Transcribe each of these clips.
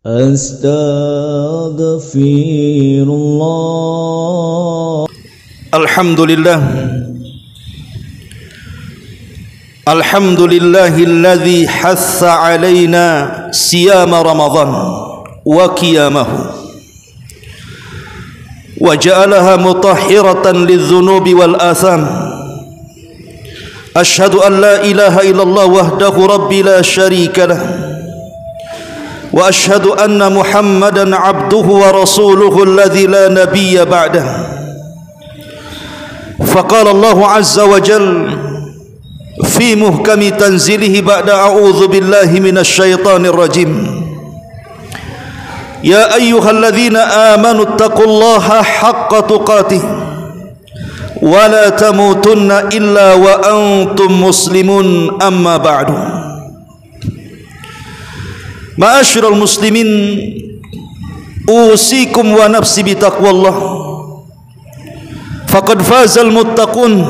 Astaghfirullah. Alhamdulillah. Alhamdulillahilladzi hassa alaina siyama Ramadan wa qiyamahu wa ja'alaha mutahhiratan lidz-dzunubi wal atham. Asyhadu an la ilaha illallah wahdahu rabbi la syarika lah. Wa asyhadu anna Muhammadan abduhu wa rasuluhu alladzi la nabiyya ba'dah. Faqala Allah azza wa jalla fi muhkami tanzilihi ba'da a'udzu billahi minasy syaithanir rajim. Ya ayyuhalladzina amanu taqullaha haqqa tuqatih wa la tamutunna illa wa antum muslimun, amma ba'du. Ma'asyiral muslimin, usikum wa nafsi bitaqwallah. Faqad fazal muttaqun.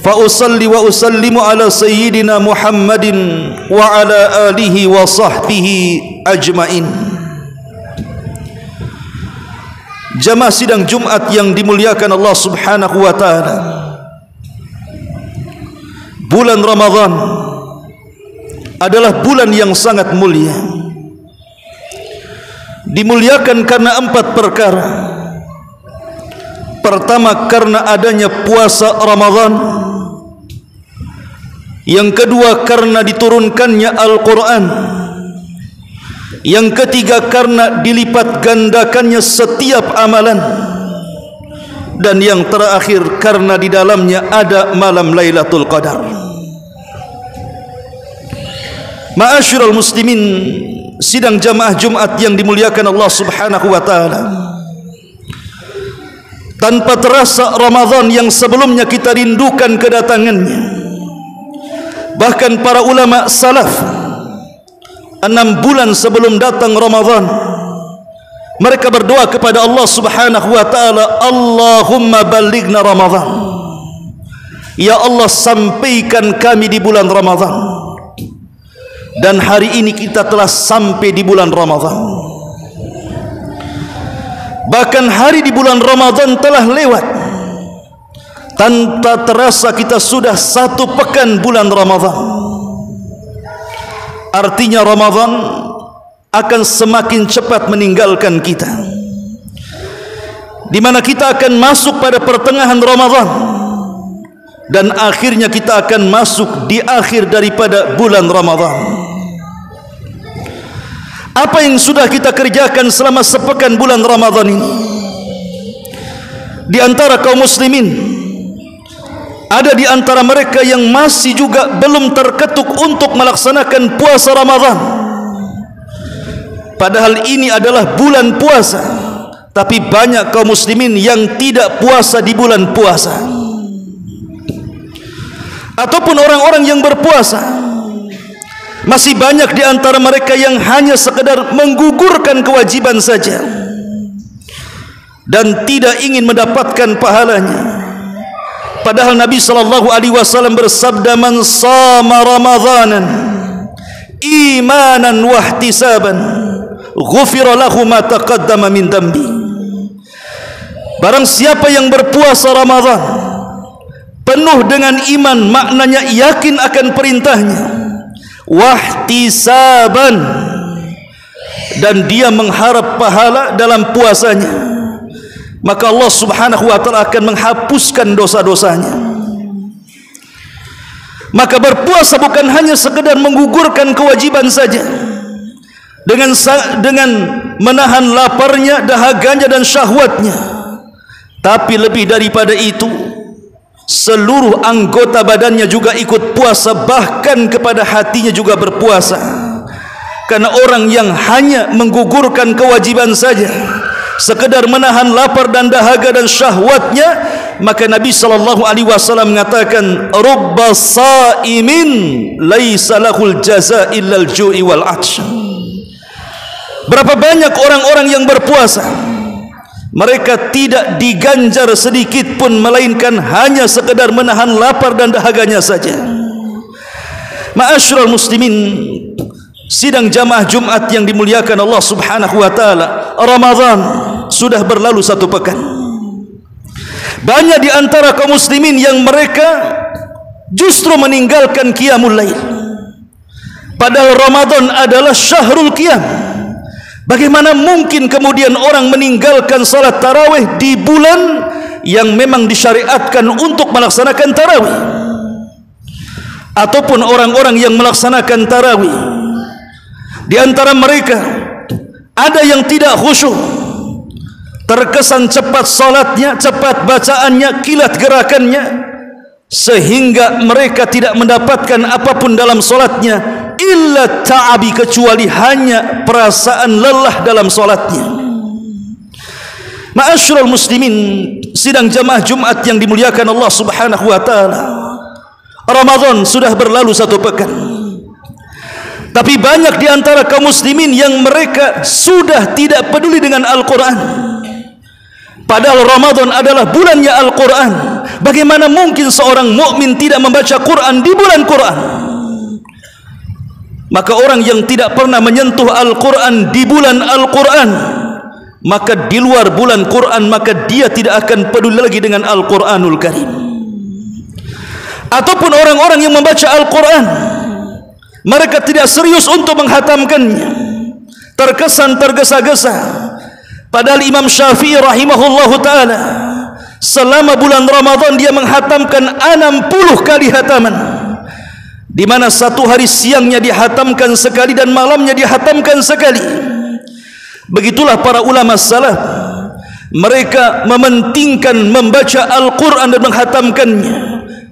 Fa usalli wa usallimu ala sayyidina Muhammadin wa ala alihi wa sahbihi ajmain. Jamaah sidang Jumat yang dimuliakan Allah Subhanahu wa taala, bulan Ramadan adalah bulan yang sangat mulia. Dimuliakan karena 4 perkara. Pertama, karena adanya puasa Ramadan. Yang kedua, karena diturunkannya Al-Quran. Yang ketiga, karena dilipat gandakannya setiap amalan. Dan yang terakhir, karena di dalamnya ada malam Lailatul Qadar. Ma'asyiral muslimin, sidang jamaah Jumat yang dimuliakan Allah Subhanahu wa taala, tanpa terasa Ramadan yang sebelumnya kita rindukan kedatangannya. Bahkan para ulama salaf 6 bulan sebelum datang Ramadan, mereka berdoa kepada Allah Subhanahu wa taala, Allahumma ballighna Ramadan. Ya Allah, sampaikan kami di bulan Ramadan. Dan hari ini kita telah sampai di bulan Ramadan. Bahkan hari di bulan Ramadan telah lewat. Tanpa terasa kita sudah 1 pekan bulan Ramadan. Artinya Ramadan akan semakin cepat meninggalkan kita, di mana kita akan masuk pada pertengahan Ramadan, dan akhirnya kita akan masuk di akhir daripada bulan Ramadan. Apa yang sudah kita kerjakan selama sepekan bulan Ramadan ini? Di antara kaum muslimin, ada di antara mereka yang masih juga belum terketuk untuk melaksanakan puasa Ramadan. Padahal ini adalah bulan puasa, tapi banyak kaum muslimin yang tidak puasa di bulan puasa. Ataupun orang-orang yang berpuasa, masih banyak di antara mereka yang hanya sekedar menggugurkan kewajiban saja dan tidak ingin mendapatkan pahalanya. Padahal Nabi sallallahu alaihi wasallam bersabda, man shama ramadanan imanan wa ihtisaban ghufira lahu ma taqaddama min dambi. Barang siapa yang berpuasa Ramadan penuh dengan iman, maknanya yakin akan perintahnya, wahtisaban, dan dia mengharap pahala dalam puasanya, maka Allah Subhanahu wa taala akan menghapuskan dosa-dosanya. Maka berpuasa bukan hanya sekedar menggugurkan kewajiban saja dengan menahan laparnya, dahaganya dan syahwatnya, tapi lebih daripada itu, seluruh anggota badannya juga ikut puasa, bahkan kepada hatinya juga berpuasa. Karena orang yang hanya menggugurkan kewajiban saja, sekedar menahan lapar dan dahaga dan syahwatnya, maka Nabi sallallahu alaihi wasallam mengatakan, rubba saimin laisa lahul jazaa illal ju'i wal 'atsy. Berapa banyak orang-orang yang berpuasa, mereka tidak diganjar sedikit pun, melainkan hanya sekedar menahan lapar dan dahaganya saja. Ma'asyiral muslimin, Sidang jamaah Jumat yang dimuliakan Allah Subhanahu wa taala, Ramadan sudah berlalu 1 pekan. Banyak di antara kaum muslimin yang mereka justru meninggalkan qiyamul lail. Padahal Ramadan adalah syahrul qiyam. Bagaimana mungkin kemudian orang meninggalkan salat tarawih di bulan yang memang disyariatkan untuk melaksanakan tarawih? Ataupun orang-orang yang melaksanakan tarawih, di antara mereka ada yang tidak khusyuk, terkesan cepat salatnya, cepat bacaannya, kilat gerakannya, sehingga mereka tidak mendapatkan apapun dalam salatnya illa ta'abi, kecuali hanya perasaan lelah dalam salatnya. Ma'asyiral muslimin, sidang jamaah Jumat yang dimuliakan Allah Subhanahu wa taala, Ramadan sudah berlalu 1 pekan. Tapi banyak di antara kaum muslimin yang mereka sudah tidak peduli dengan Al-Quran. Padahal Ramadan adalah bulannya Al-Quran. Bagaimana mungkin seorang mukmin tidak membaca Quran di bulan Quran? Maka orang yang tidak pernah menyentuh Al-Quran di bulan Al-Quran, maka di luar bulan Quran, maka dia tidak akan peduli lagi dengan Al-Quranul Karim. Ataupun orang-orang yang membaca Al-Quran, mereka tidak serius untuk menghatamkannya, terkesan tergesa-gesa. Padahal Imam Syafi'i rahimahullahu ta'ala, selama bulan Ramadan dia menghatamkan 60 kali hataman, di mana 1 hari siangnya dihatamkan sekali dan malamnya dihatamkan sekali. Begitulah para ulama salaf, mereka mementingkan membaca Al-Quran dan menghatamkannya,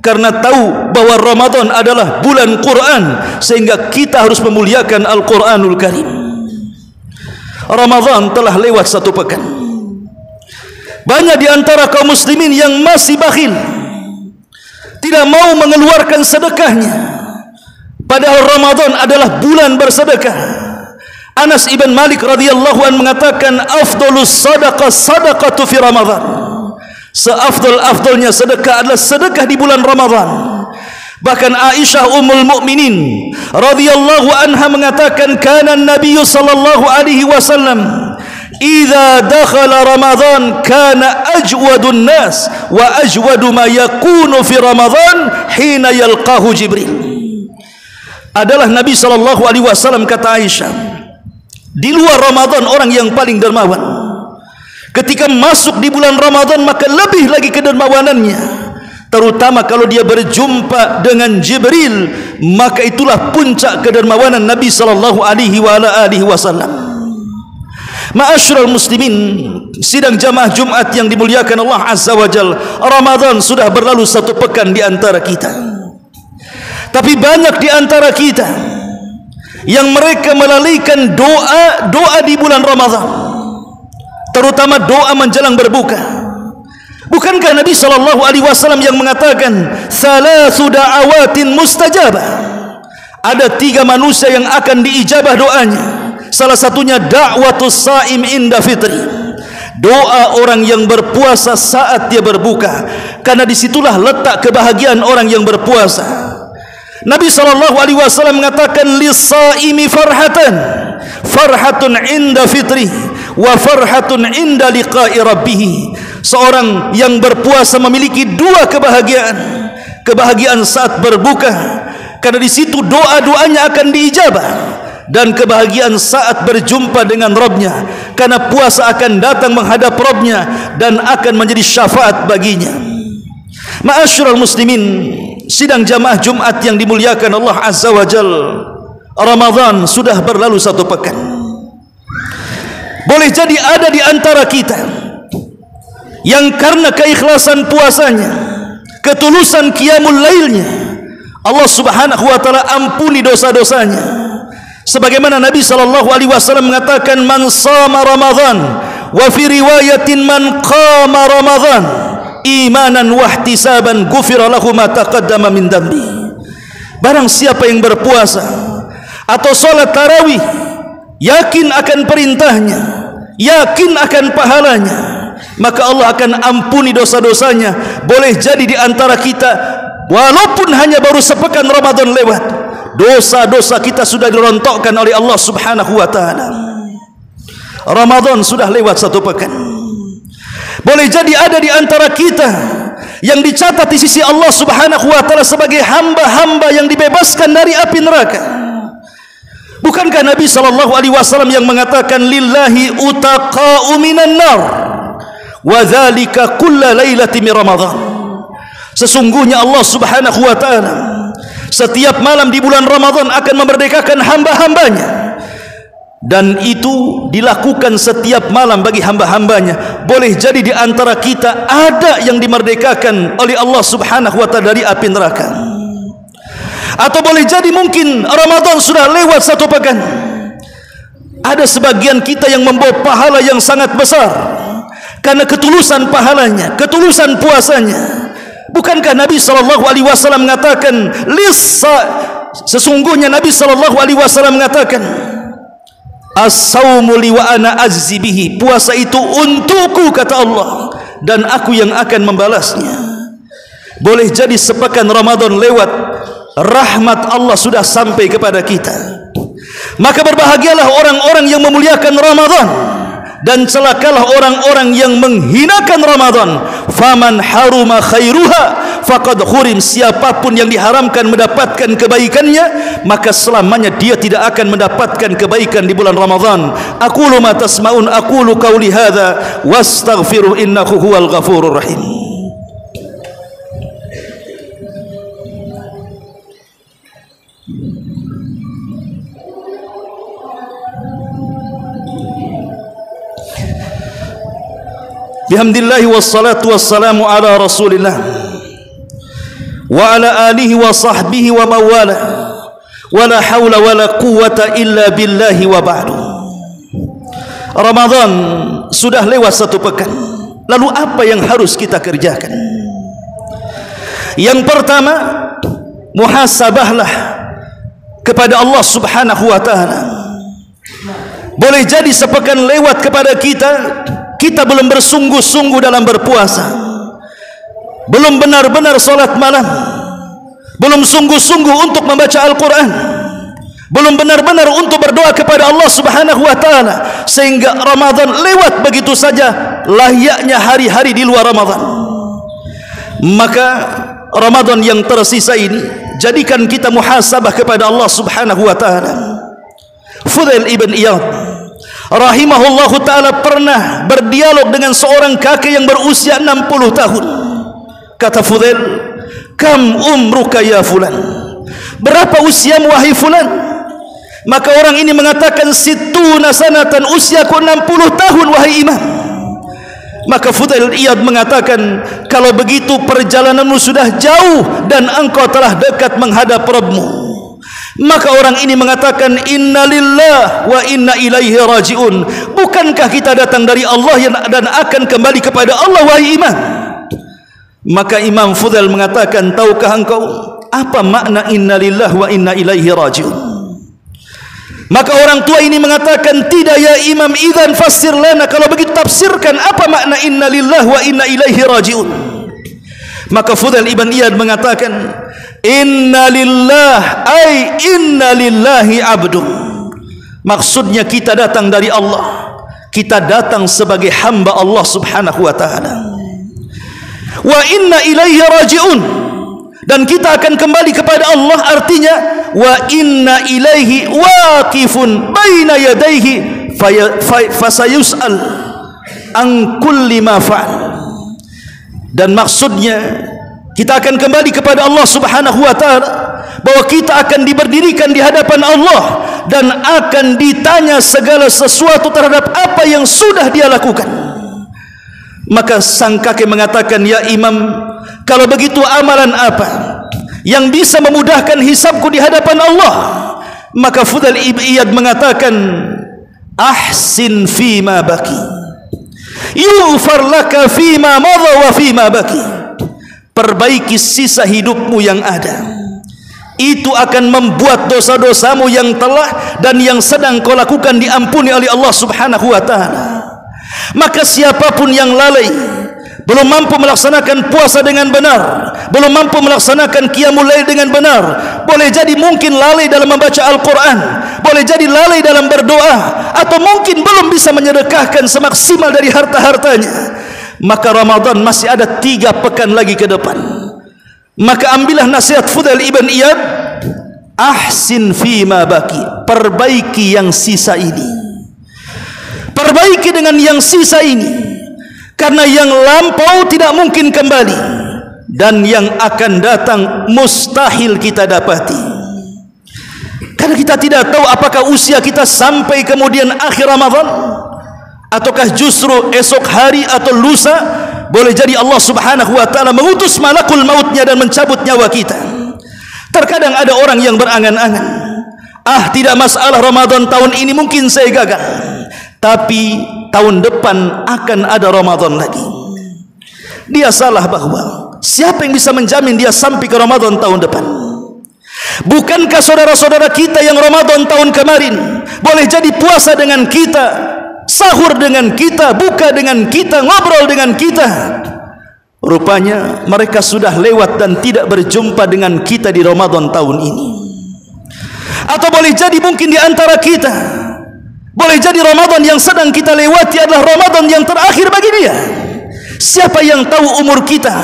karena tahu bahwa Ramadan adalah bulan Quran, sehingga kita harus memuliakan Al-Quranul Karim. Ramadan telah lewat 1 pekan. Banyak di antara kaum muslimin yang masih bakhil, tidak mau mengeluarkan sedekahnya, padahal Ramadan adalah bulan bersedekah. Anas ibn Malik radhiyallahu anhu mengatakan, afdhalus sadaqah sadaqatu fi Ramadan. Seafdal-afdalnya sedekah adalah sedekah di bulan Ramadan. Bahkan Aisyah ummul mukminin radhiyallahu anha mengatakan, kana Nabi sallallahu alaihi wasallam idza dakhala Ramadan kana ajwadun nas wa ajwadu ma yakunu fi Ramadan hina yalqahu Jibril. Adalah Nabi sallallahu alaihi wasallam, kata Aisyah, di luar Ramadan orang yang paling dermawan. Ketika masuk di bulan Ramadan maka lebih lagi kedermawanannya, terutama kalau dia berjumpa dengan Jibril, maka itulah puncak kedermawanan Nabi sallallahu alaihi wasallam. Ma'asyiral muslimin, sidang jamaah Jumat yang dimuliakan Allah Azza wa Jalla, Ramadan sudah berlalu 1 pekan di antara kita. Tapi banyak di antara kita yang mereka melalaikan doa di bulan Ramadan, terutama doa menjelang berbuka. Bukankah Nabi sallallahu alaihi wasallam yang mengatakan, "Thalathu da'awatin mustajabah"? Ada 3 manusia yang akan diijabah doanya. Salah satunya da'watus shaim inda fitri. Doa orang yang berpuasa saat dia berbuka, karena disitulah letak kebahagiaan orang yang berpuasa. Nabi sallallahu alaihi wasallam mengatakan, "Lis-shaimi farhatun inda fitri wa farhatun inda liqa'i rabbih." Seorang yang berpuasa memiliki 2 kebahagiaan. Kebahagiaan saat berbuka, karena di situ doa-doanya akan diijabah, dan kebahagiaan saat berjumpa dengan Rabbnya, karena puasa akan datang menghadap Rabbnya dan akan menjadi syafaat baginya. Ma'asyiral muslimin, sidang jamaah Jumat yang dimuliakan Allah Azza wa Jalla, Ramadan sudah berlalu 1 pekan. Boleh jadi ada di antara kita yang karena keikhlasan puasanya, ketulusan qiyamul lailnya, Allah Subhanahu wa taala ampuni dosa-dosanya. Sebagaimana Nabi sallallahu alaihi wasallam mengatakan, "Man shama Ramadan wa fi riwayatin man qama Ramadan imanan wa ihtisaban ghufira lahu ma taqaddama min dambi." Barang siapa yang berpuasa atau salat tarawih, yakin akan perintahnya, yakin akan pahalanya, maka Allah akan ampuni dosa-dosanya. Boleh jadi di antara kita, walaupun hanya baru sepekan Ramadan lewat, dosa-dosa kita sudah dirontokkan oleh Allah Subhanahu wa taala. Ramadan sudah lewat 1 pekan. Boleh jadi ada di antara kita yang dicatat di sisi Allah Subhanahu wa taala sebagai hamba-hamba yang dibebaskan dari api neraka. Bukankah Nabi sallallahu alaihi wasallam yang mengatakan lillahi utaqa'u minan nar wa dzalika kulla lailati min Ramadan. Sesungguhnya Allah Subhanahu wa taala setiap malam di bulan Ramadan akan memerdekakan hamba-hambanya, dan itu dilakukan setiap malam bagi hamba-hambanya. Boleh jadi di antara kita ada yang dimerdekakan oleh Allah Subhanahu wa taala dari api neraka. Atau boleh jadi mungkin Ramadan sudah lewat 1 pekan, ada sebagian kita yang membawa pahala yang sangat besar karena ketulusan pahalanya, ketulusan puasanya. Bukankah Nabi sallallahu alaihi wasallam mengatakan sesungguhnya Nabi sallallahu alaihi wasallam mengatakan as-saumu li wa ana azzi bihi, puasa itu untukku kata Allah dan aku yang akan membalasnya. Boleh jadi sepekan Ramadan lewat, rahmat Allah sudah sampai kepada kita. Maka berbahagialah orang-orang yang memuliakan Ramadan, dan celakalah orang-orang yang menghinakan Ramadan. Faman haruma khairuha faqad khurim, siapapun yang diharamkan mendapatkan kebaikannya, maka selamanya dia tidak akan mendapatkan kebaikan di bulan Ramadan. Aqulu ma tasma'un, aqulu qauli hadza wastaghfiru innahu huwal ghafurur rahim. Bihamdillahi wassalatu wassalamu ala rasulillah wa ala alihi wa sahbihi wa mawala wa la hawla wa la quwwata illa billahi wa ba'du. Ramadan sudah lewat 1 pekan. Lalu apa yang harus kita kerjakan? Yang pertama, muhasabahlah kepada Allah Subhanahu wa taala. Boleh jadi sepekan lewat kepada kita belum bersungguh-sungguh dalam berpuasa, belum benar-benar salat malam, belum sungguh-sungguh untuk membaca Al-Quran, belum benar-benar untuk berdoa kepada Allah Subhanahu wa taala, sehingga Ramadan lewat begitu saja layaknya hari-hari di luar Ramadan. Maka Ramadan yang tersisa ini jadikan kita muhasabah kepada Allah Subhanahu wa taala. Fudail ibn Iyad rahimahullahu ta'ala pernah berdialog dengan seorang kakek yang berusia 60 tahun. Kata Fudail, kam umruka ya fulan, berapa usiamu wahai fulan? Maka orang ini mengatakan situna sanatan, usiaku 60 tahun wahai imam. Maka Fudail Iyad mengatakan, kalau begitu perjalananmu sudah jauh dan engkau telah dekat menghadap Rabbmu. Maka orang ini mengatakan, inna lillah wa inna ilaihi raji'un, bukankah kita datang dari Allah dan akan kembali kepada Allah wahai imam? Maka Imam Fudail mengatakan, tahukah engkau apa makna inna lillah wa inna ilaihi raji'un? Maka orang tua ini mengatakan, tidak ya imam, idzan fassir lana, kalau begitu tafsirkan apa makna inna lillah wa inna ilaihi raji'un. Maka Fudail ibn Iyad mengatakan, inna lillah ay inna lillahi abdun, maksudnya kita datang dari Allah, kita datang sebagai hamba Allah Subhanahu wa taala. Wa inna ilaihi raji'un, dan kita akan kembali kepada Allah, artinya wa inna ilaihi waqifun baina yadayhi fasayus'al an kulli ma fa'al. Dan maksudnya kita akan kembali kepada Allah Subhanahu wa taala, bahwa kita akan diberdirikan di hadapan Allah dan akan ditanya segala sesuatu terhadap apa yang sudah dia lakukan. Maka sang kakek mengatakan, ya imam, kalau begitu amalan apa yang bisa memudahkan hisabku di hadapan Allah? Maka Fudail ibn Iyad mengatakan, ahsin fima baki yughfar laka fima madha wa fima baki, perbaiki sisa hidupmu yang ada, itu akan membuat dosa-dosamu yang telah dan yang sedang kau lakukan diampuni oleh Allah Subhanahu wa taala. Maka siapapun yang lalai belum mampu melaksanakan puasa dengan benar, belum mampu melaksanakan qiyamul lail dengan benar, boleh jadi mungkin lalai dalam membaca Al-Quran, boleh jadi lalai dalam berdoa, atau mungkin belum bisa menyedekahkan semaksimal dari harta-hartanya, maka Ramadan masih ada 3 pekan lagi ke depan. Maka ambillah nasihat Fudail ibn Iyad, ahsin fima baki, perbaiki yang sisa ini, perbaiki dengan yang sisa ini, karena yang lampau tidak mungkin kembali, dan yang akan datang mustahil kita dapati. Karena kita tidak tahu apakah usia kita sampai kemudian akhir Ramadan, ataukah justru esok hari atau lusa boleh jadi Allah subhanahu wa ta'ala mengutus malakul mautnya dan mencabut nyawa kita. Terkadang ada orang yang berangan-angan, tidak masalah, Ramadan tahun ini mungkin saya gagal, tapi tahun depan akan ada Ramadan lagi. Dia salah, bahwa siapa yang bisa menjamin dia sampai ke Ramadan tahun depan? Bukankah saudara-saudara kita yang Ramadan tahun kemarin boleh jadi puasa dengan kita, sahur dengan kita, buka dengan kita, ngobrol dengan kita? Rupanya mereka sudah lewat dan tidak berjumpa dengan kita di Ramadan tahun ini. Atau boleh jadi mungkin di antara kita, boleh jadi Ramadan yang sedang kita lewati adalah Ramadan yang terakhir bagi dia. Siapa yang tahu umur kita?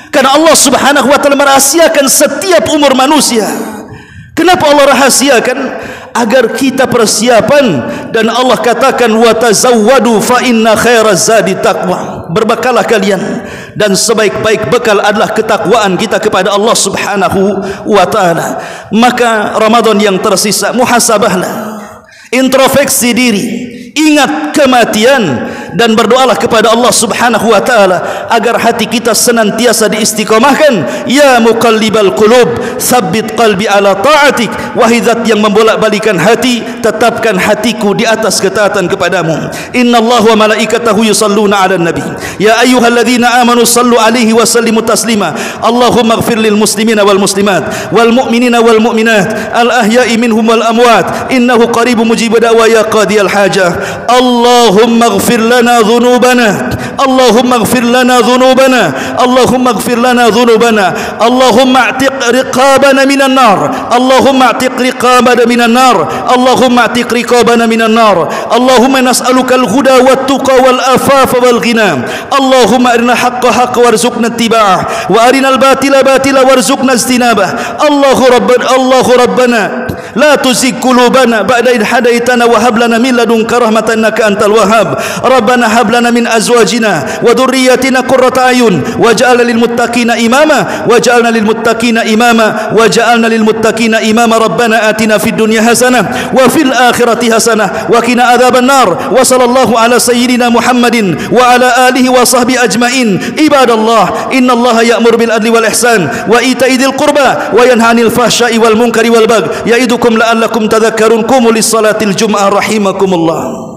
Karena Allah subhanahu wa ta'ala merahasiakan setiap umur manusia. Kenapa Allah rahasiakan? Agar kita persiapan. Dan Allah katakan, wa tazawwadu fa inna khairaz zadi taqwa, berbekalah kalian, dan sebaik-baik bekal adalah ketakwaan kita kepada Allah subhanahu wa ta'ala. Maka Ramadan yang tersisa, muhasabahlah, introspeksi diri, ingat kematian, dan berdoalah kepada Allah subhanahu wa ta'ala agar hati kita senantiasa diistiqomahkan. Ya muqallibal qulub, tsabbit qalbi ala ta'atik. Wahai zat yang membolak-balikan hati, tetapkan hatiku di atas ketaatan kepadamu. Innallaha wa malaikatahu yusalluna 'alan nabi ya ayyuhalladzina amanu sallu 'alaihi wa sallimu taslima. Allahumma ighfir lil muslimina wal muslimat wal mu'minina wal mu'minat al ahya'i minhum wal amwat innahu qaribun mujibud da'wa ya qadiyal hajah. Allahumma ighfir lana dhunubana, Allahumma ighfir lana dhunubana, Allahumma ighfir lana dhunubana, Allahumma a'tiq riqabana minan nar, Allahumma a'tiq riqabana minan nar, Allahumma a'tiq riqabana minan nar. Allahumma nas'aluka al-huda wat tuqa wal afafa wal ghina. Allahumma arina haqqa haqqa warzuqna ittiba'ah wa arina al-batila batila warzuqna ijtinabah. Allahu rabbana la tuzigh qulubana ba'da idh hadaitana wa hab lana min ladunka rahmatan innaka antal wahhab. Rabbana hab lana min azwajina wa dhurriyyatina qurrata ayun waj'alna lil muttaqina imama waj'alna lil muttaqina imama waj'alna lil muttaqina imama. Rabbana atina fid dunya hasanah wa fil akhirati hasanah wa qina adzaban nar. Wa sallallahu ala sayyidina Muhammadin wa ala alihi wa sahbihi ajmain. Ibadallah, innallaha ya'muru bil adli wal ihsan wa ita'i dzil qurba wa yanha 'anil fahsya'i wal munkari wal baghi ya'idukum la'allakum tadhakkarun. Qumu lis salatil jum'ah rahimakumullah.